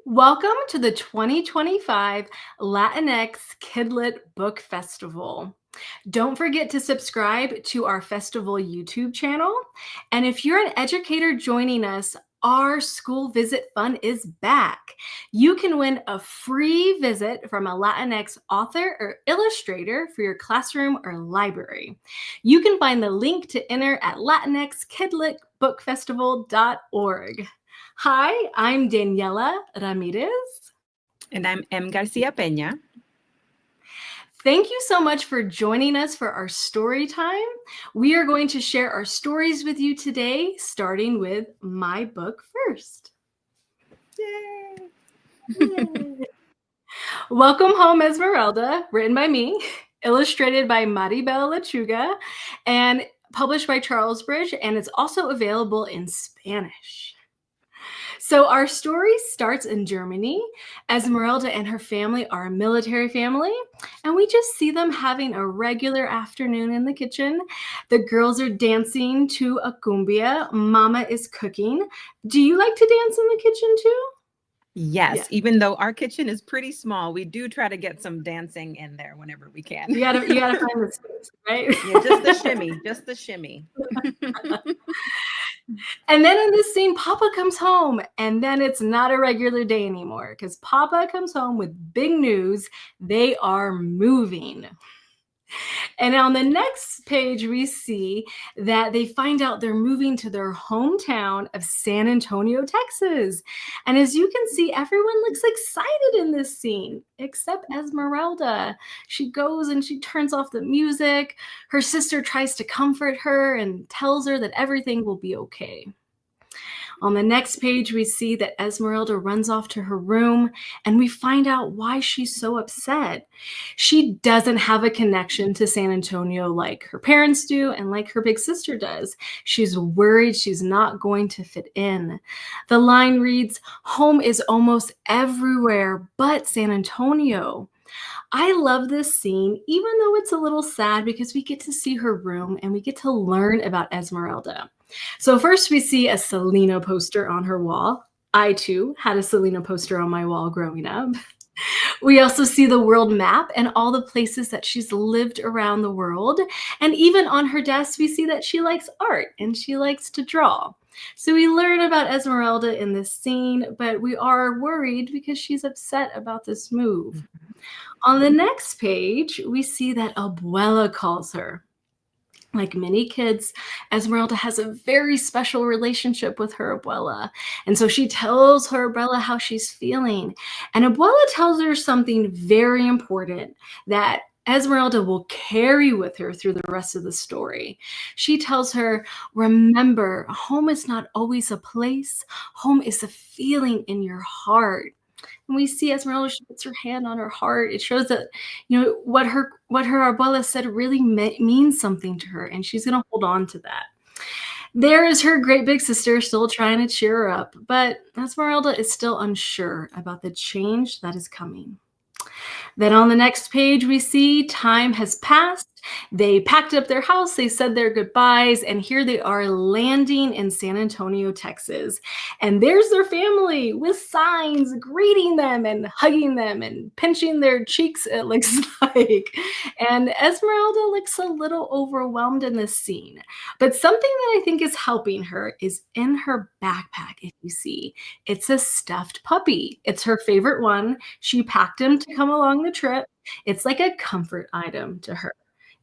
Welcome to the 2025 Latinx Kidlit Book Festival. Don't forget to subscribe to our festival YouTube channel. And if you're an educator joining us, our school visit fun is back. You can win a free visit from a Latinx author or illustrator for your classroom or library. You can find the link to enter at latinxkidlitbookfestival.org. Hi, I'm Daniela Ramirez. And I'm M. García Peña. Thank you so much for joining us for our story time. We are going to share our stories with you today, starting with my book first. Yay! Yay. Welcome Home, Esmerelda, written by me, illustrated by Maribel Lechuga, and published by Charles Bridge, and it's also available in Spanish. So our story starts in Germany. Esmerelda and her family are a military family, and we just see them having a regular afternoon in the kitchen. The girls are dancing to a cumbia. Mama is cooking. Do you like to dance in the kitchen too? Yes, even though our kitchen is pretty small, we do try to get some dancing in there whenever we can. You gotta find the space, right? Yeah, just the shimmy. And then in this scene, Papa comes home, and then it's not a regular day anymore because Papa comes home with big news. They are moving. And on the next page, we see that they find out they're moving to their hometown of San Antonio, Texas. And as you can see, everyone looks excited in this scene, except Esmeralda. She goes and she turns off the music. Her sister tries to comfort her and tells her that everything will be okay. On the next page, we see that Esmeralda runs off to her room, and we find out why she's so upset. She doesn't have a connection to San Antonio like her parents do and like her big sister does. She's worried she's not going to fit in. The line reads, "Home is almost everywhere but San Antonio." I love this scene, even though it's a little sad because we get to see her room and we get to learn about Esmeralda. So first we see a Selena poster on her wall. I too had a Selena poster on my wall growing up. We also see the world map and all the places that she's lived around the world. And even on her desk, we see that she likes art and she likes to draw. So we learn about Esmeralda in this scene, but we are worried because she's upset about this move. On the next page, we see that Abuela calls her. Like many kids, Esmeralda has a very special relationship with her abuela. And so she tells her abuela how she's feeling. And abuela tells her something very important that Esmeralda will carry with her through the rest of the story. She tells her, remember, home is not always a place. Home is a feeling in your heart. And we see Esmeralda, she puts her hand on her heart. It shows that, what her abuela said really means something to her, and she's going to hold on to that. There is her great big sister still trying to cheer her up, but Esmeralda is still unsure about the change that is coming. Then on the next page, we see time has passed. They packed up their house, they said their goodbyes, and here they are landing in San Antonio, Texas. And there's their family with signs greeting them and hugging them and pinching their cheeks, it looks like. And Esmeralda looks a little overwhelmed in this scene. But something that I think is helping her is in her backpack, if you see. It's a stuffed puppy. It's her favorite one. She packed him to come along the trip. It's like a comfort item to her.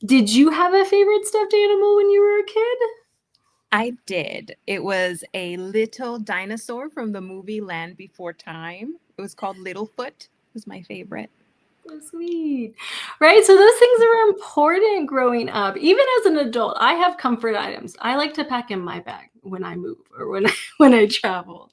Did you have a favorite stuffed animal when you were a kid? I did. It was a little dinosaur from the movie Land Before Time. It was called Littlefoot. It was my favorite. So sweet. Right? So those things are important growing up. Even as an adult, I have comfort items. I like to pack in my bag when I move or when I travel.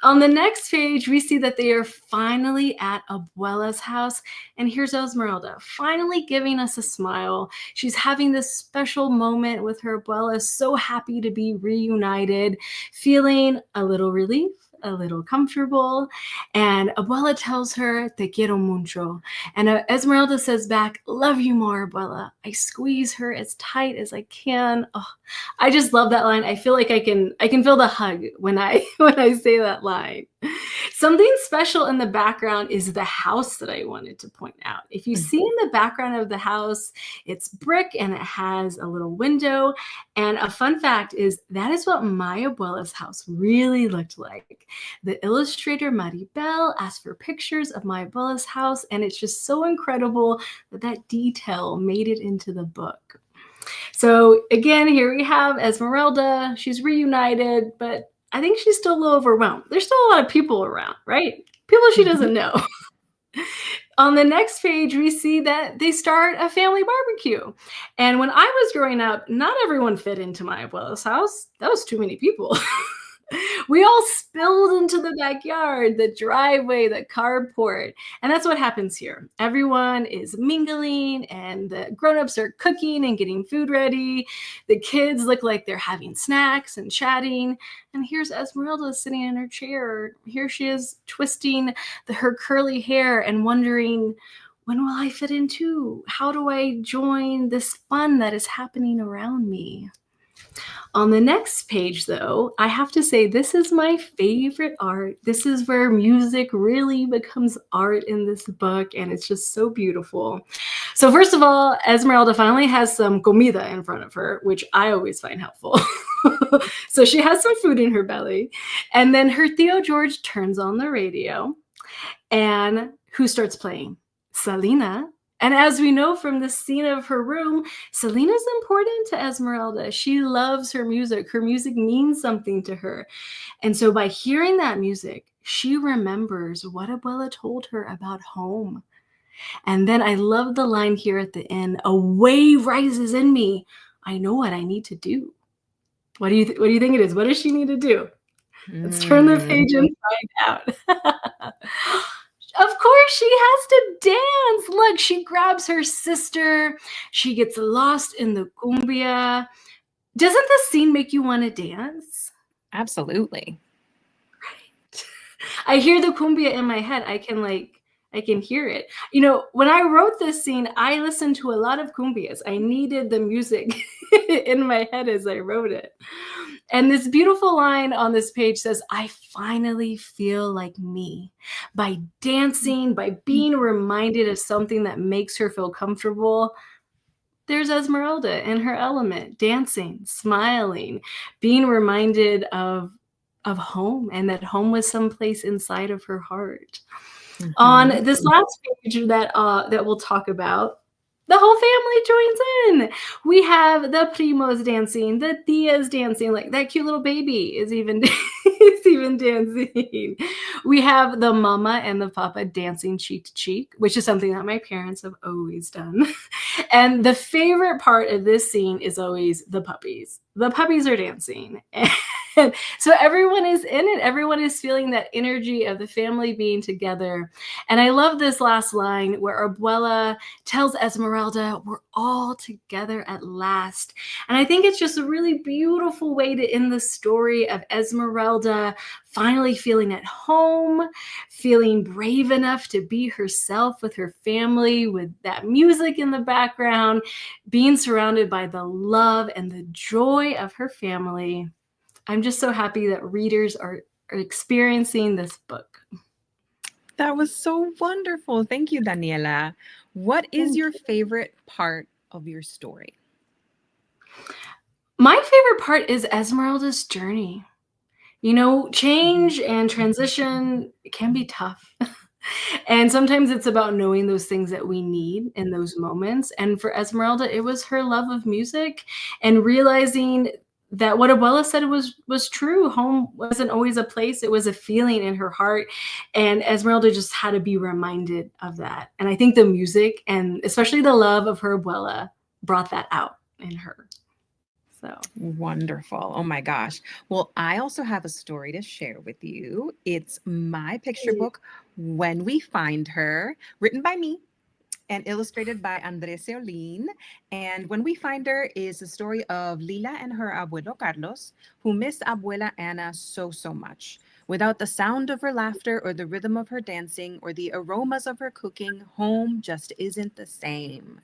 On the next page, we see that they are finally at Abuela's house. And here's Esmeralda, finally giving us a smile. She's having this special moment with her Abuela, so happy to be reunited, feeling a little relief, a little comfortable. And Abuela tells her, te quiero mucho. And Esmeralda says back, love you more, Abuela. I squeeze her as tight as I can. Oh, I just love that line. I feel like I can feel the hug when I say that line. Something special in the background is the house that I wanted to point out. If you see in the background of the house, it's brick and it has a little window. And a fun fact is that is what my abuela's house really looked like. The illustrator Maribel asked for pictures of my abuela's house, and it's just so incredible that that detail made it into the book. So again, here we have Esmeralda. She's reunited, but I think she's still a little overwhelmed. There's still a lot of people around, right? People she doesn't know. On the next page, we see that they start a family barbecue. And when I was growing up, not everyone fit into my abuela's house. That was too many people. We all spilled into the backyard, the driveway, the carport. And that's what happens here. Everyone is mingling, and the grown-ups are cooking and getting food ready. The kids look like they're having snacks and chatting. And here's Esmeralda sitting in her chair. Here she is twisting her curly hair and wondering, when will I fit in too? How do I join this fun that is happening around me? On the next page, though, I have to say this is my favorite art. This is where music really becomes art in this book, and it's just so beautiful. So first of all, Esmeralda finally has some comida in front of her, which I always find helpful. So she has some food in her belly, and then her Theo George turns on the radio, and who starts playing? Selena. And as we know from the scene of her room, Selena's important to Esmeralda. She loves her music. Her music means something to her. And so by hearing that music, she remembers what Abuela told her about home. And then I love the line here at the end, a wave rises in me. I know what I need to do. What do you think it is? What does she need to do? Let's turn the page and find out. Of course, she has to dance. Look, she grabs her sister. She gets lost in the cumbia. Doesn't the scene make you want to dance? Absolutely. Right. I hear the cumbia in my head. I can hear it. You know, when I wrote this scene, I listened to a lot of cumbias. I needed the music in my head as I wrote it. And this beautiful line on this page says, I finally feel like me. By dancing, by being reminded of something that makes her feel comfortable, there's Esmeralda in her element, dancing, smiling, being reminded of home, and that home was someplace inside of her heart. On this last page that we'll talk about, the whole family joins in. We have the primos dancing, the tias dancing, like that cute little baby is even dancing. We have the mama and the papa dancing cheek to cheek, which is something that my parents have always done. And the favorite part of this scene is always the puppies. The puppies are dancing. And so everyone is in it. Everyone is feeling that energy of the family being together. And I love this last line where Abuela tells Esmeralda, we're all together at last. And I think it's just a really beautiful way to end the story of Esmeralda finally feeling at home, feeling brave enough to be herself with her family, with that music in the background, being surrounded by the love and the joy of her family. I'm just so happy that readers are experiencing this book. That was so wonderful. Thank you, Daniela. What is your favorite part of your story? My favorite part is Esmeralda's journey. You know, change and transition can be tough. And sometimes it's about knowing those things that we need in those moments. And for Esmeralda, it was her love of music and realizing that what Abuela said was true. Home wasn't always a place, it was a feeling in her heart. And Esmeralda just had to be reminded of that. And I think the music, and especially the love of her Abuela, brought that out in her. So wonderful. Oh my gosh. Well, I also have a story to share with you. It's my picture book, When We Find Her, written by me and illustrated by Andres Seolin. And When We Find Her is the story of Lila and her abuelo Carlos, who miss Abuela Ana so, so much. Without the sound of her laughter or the rhythm of her dancing or the aromas of her cooking, home just isn't the same.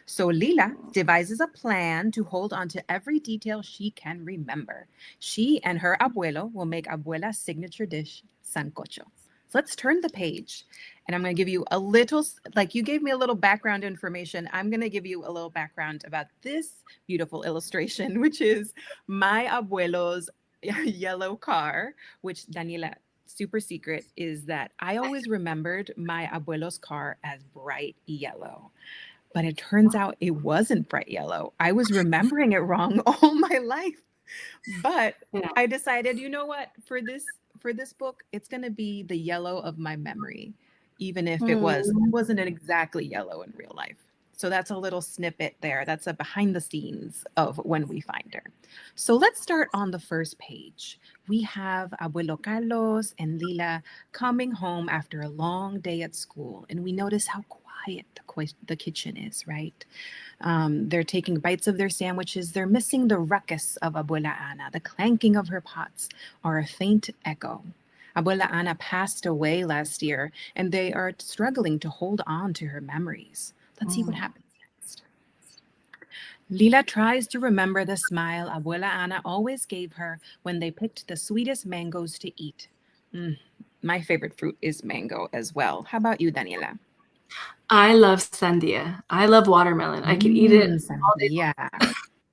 So Lila devises a plan to hold on to every detail she can remember. She and her abuelo will make Abuela's signature dish, sancocho. So let's turn the page, and I'm going to give you a little, like you gave me a little background information. I'm going to give you a little background about this beautiful illustration, which is my abuelo's yellow car, which Daniela, super secret is that I always remembered my abuelo's car as bright yellow. But it turns out it wasn't bright yellow. I was remembering it wrong all my life. But Yeah. I decided, you know what, for this book, it's going to be the yellow of my memory, even if it wasn't exactly yellow in real life. So that's a little snippet there. That's a behind the scenes of when we find her. So let's start on the first page. We have Abuelo Carlos and Lila coming home after a long day at school, and we notice how quiet the kitchen is, right? They're taking bites of their sandwiches. They're missing the ruckus of Abuela Ana, the clanking of her pots, or a faint echo. Abuela Ana passed away last year, and they are struggling to hold on to her memories. Let's see what happens next. Lila tries to remember the smile Abuela Ana always gave her when they picked the sweetest mangoes to eat. My favorite fruit is mango as well. How about you, Daniela? I love sandia. I love watermelon. I could eat it all day Sandia.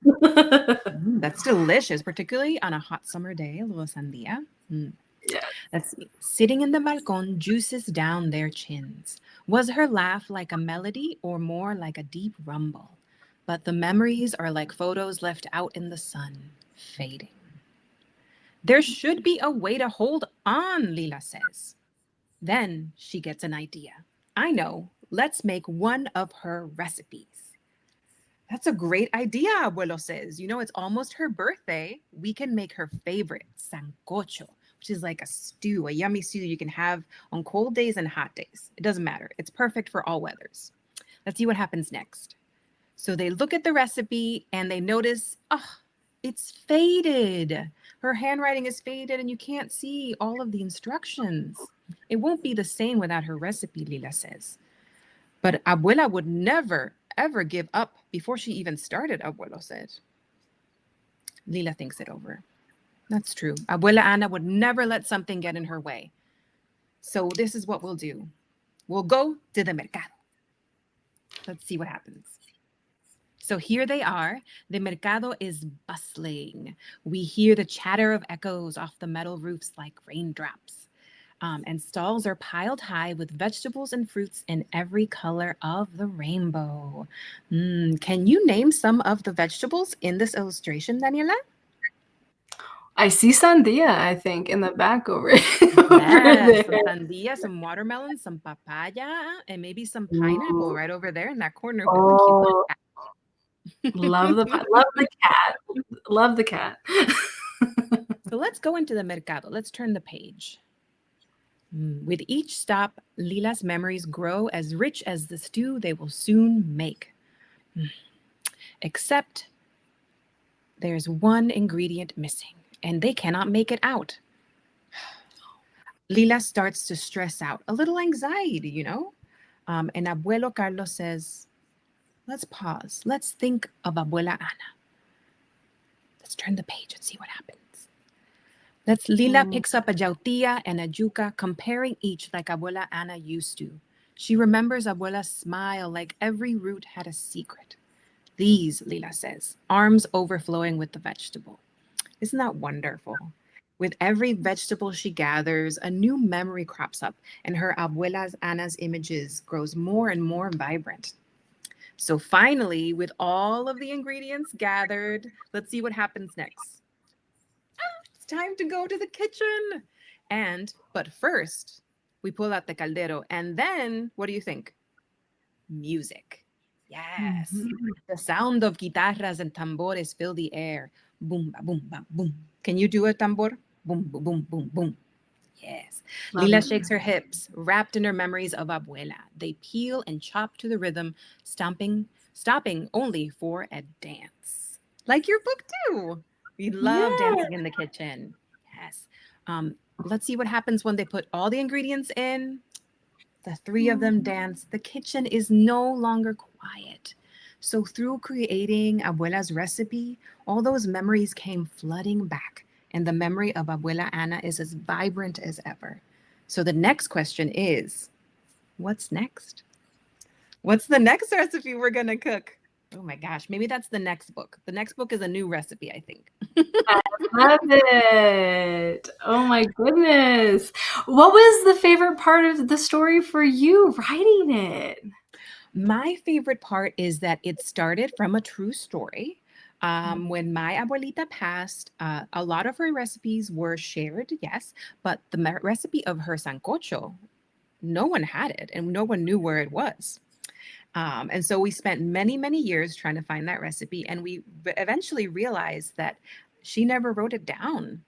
long. That's delicious, particularly on a hot summer day, a little sandia. Yeah. Let's see. Sitting in the balcón, juices down their chins. Was her laugh like a melody or more like a deep rumble? But the memories are like photos left out in the sun, fading. There should be a way to hold on, Lila says. Then she gets an idea. I know. Let's make one of her recipes. That's a great idea, Abuelo says. You know, it's almost her birthday. We can make her favorite, sancocho, which is like a stew, a yummy stew you can have on cold days and hot days. It doesn't matter. It's perfect for all weathers. Let's see what happens next. So they look at the recipe and they notice, oh, it's faded. Her handwriting is faded and you can't see all of the instructions. It won't be the same without her recipe, Lila says. But Abuela would never, ever give up before she even started, Abuelo said. Lila thinks it over. That's true. Abuela Ana would never let something get in her way. So this is what we'll do. We'll go to the mercado. Let's see what happens. So here they are. The mercado is bustling. We hear the chatter of echoes off the metal roofs like raindrops. And stalls are piled high with vegetables and fruits in every color of the rainbow. Can you name some of the vegetables in this illustration, Daniela? I see sandia, I think, in the back over, Yes, over some there. sandia, some watermelon, some papaya, and maybe some pineapple right over there in that corner with the cute little Oh, cat. love the cat. Love the cat. So let's go into the mercado. Let's turn the page. With each stop, Lila's memories grow as rich as the stew they will soon make. Except there's one ingredient missing, and they cannot make it out. Lila starts to stress out, a little anxiety, you know? And Abuelo Carlos says, let's pause. Let's think of Abuela Ana. Let's turn the page and see what happens. Lila picks up a yautía and a yuca, comparing each like Abuela Ana used to. She remembers Abuela's smile like every root had a secret. These, Lila says, arms overflowing with the vegetable. Isn't that wonderful? With every vegetable she gathers, a new memory crops up, and her Abuela Ana's images grows more and more vibrant. So finally, with all of the ingredients gathered, let's see what happens next. It's time to go to the kitchen. But first, we pull out the caldero, and then, what do you think? Music. Yes. The sound of guitarras and tambores fill the air. Boom, ba, boom, ba, boom. Can you do a tambor? Boom, boom, boom, boom, boom. Yes. Lila shakes her hips, wrapped in her memories of Abuela. They peel and chop to the rhythm, stopping only for a dance. Like your book too. We love dancing in the kitchen. Yes. Let's see what happens when they put all the ingredients in. The three of them dance. The kitchen is no longer quiet. So through creating Abuela's recipe, all those memories came flooding back. And the memory of Abuela Ana is as vibrant as ever. So the next question is, what's next? What's the next recipe we're going to cook? Oh my gosh, maybe that's the next book. The next book is a new recipe, I think. I love it. Oh my goodness. What was the favorite part of the story for you writing it? My favorite part is that it started from a true story. When my abuelita passed, a lot of her recipes were shared, yes, but the recipe of her sancocho, no one had it and no one knew where it was. And so we spent many, many years trying to find that recipe, and we eventually realized that she never wrote it down.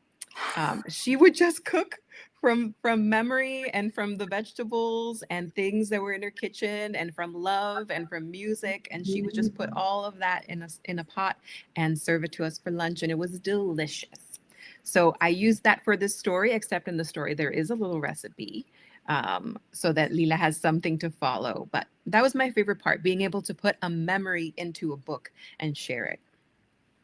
She would just cook from memory and from the vegetables and things that were in her kitchen and from love and from music, and she would just put all of that in a pot and serve it to us for lunch, and it was delicious. So I used that for this story, except in the story there is a little recipe, so that Lila has something to follow. But that was my favorite part, being able to put a memory into a book and share it.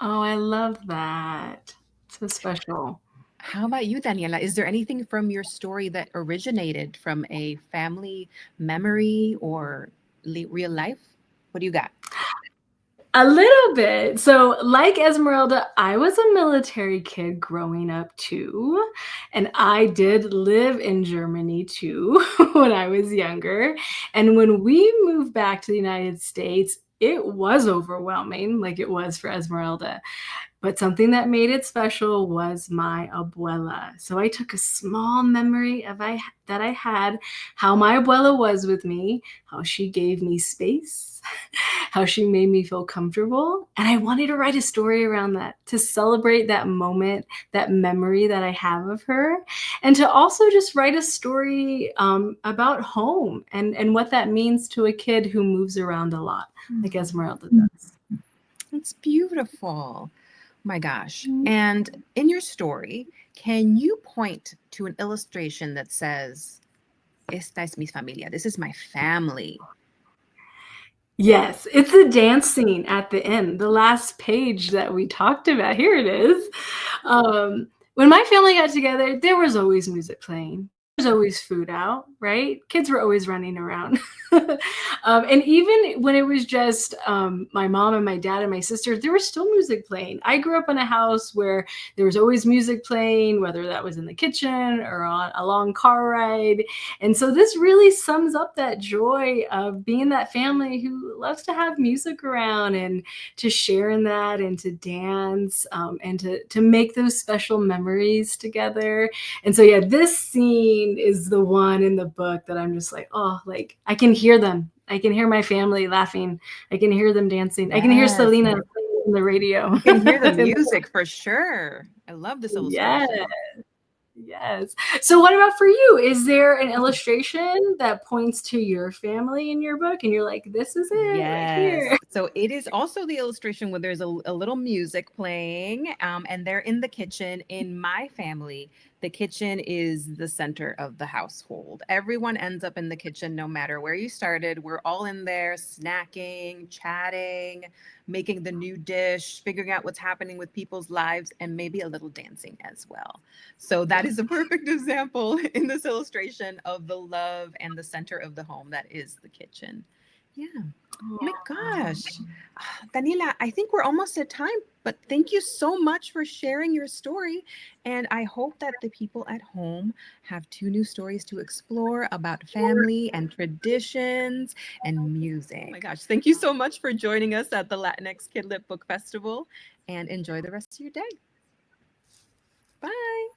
Oh, I love that. So special. How about you, Daniela? Is there anything from your story that originated from a family memory or real life? What do you got? A little bit. So, like Esmeralda, I was a military kid growing up too. And I did live in Germany too when I was younger. And when we moved back to the United States, it was overwhelming, like it was for Esmeralda. But something that made it special was my abuela. So I took a small memory that I had, how my abuela was with me, how she gave me space, how she made me feel comfortable. And I wanted to write a story around that to celebrate that moment, that memory that I have of her, and to also just write a story about home and what that means to a kid who moves around a lot, like Esmeralda does. It's beautiful. My gosh. And in your story, can you point to an illustration that says, Esta es mi familia? This is my family. Yes, it's a dance scene at the end, the last page that we talked about. Here it is. When my family got together, there was always music playing. There was always food out, right? Kids were always running around. And even when it was just my mom and my dad and my sister, there was still music playing. I grew up in a house where there was always music playing, whether that was in the kitchen or on a long car ride. And so this really sums up that joy of being that family who loves to have music around and to share in that and to dance and to make those special memories together. And so, yeah, this scene is the one in the book that I'm just like, oh, like I can hear them. I can hear my family laughing. I can hear them dancing. I can hear Selena playing on the radio. You can hear the music for sure. I love this illustration. Yes. Yes. So what about for you? Is there an illustration that points to your family in your book and you're like, this is it right here? So it is also the illustration where there's a little music playing, and they're in the kitchen. In my family, the kitchen is the center of the household. Everyone ends up in the kitchen no matter where you started. We're all in there snacking, chatting, making the new dish, figuring out what's happening with people's lives, and maybe a little dancing as well. So that is a perfect example in this illustration of the love and the center of the home that is the kitchen. Yeah. Oh my gosh. Daniela, I think we're almost at time, but thank you so much for sharing your story. And I hope that the people at home have 2 new stories to explore about family and traditions and music. Oh my gosh. Thank you so much for joining us at the Latinx Kidlit Book Festival, and enjoy the rest of your day. Bye.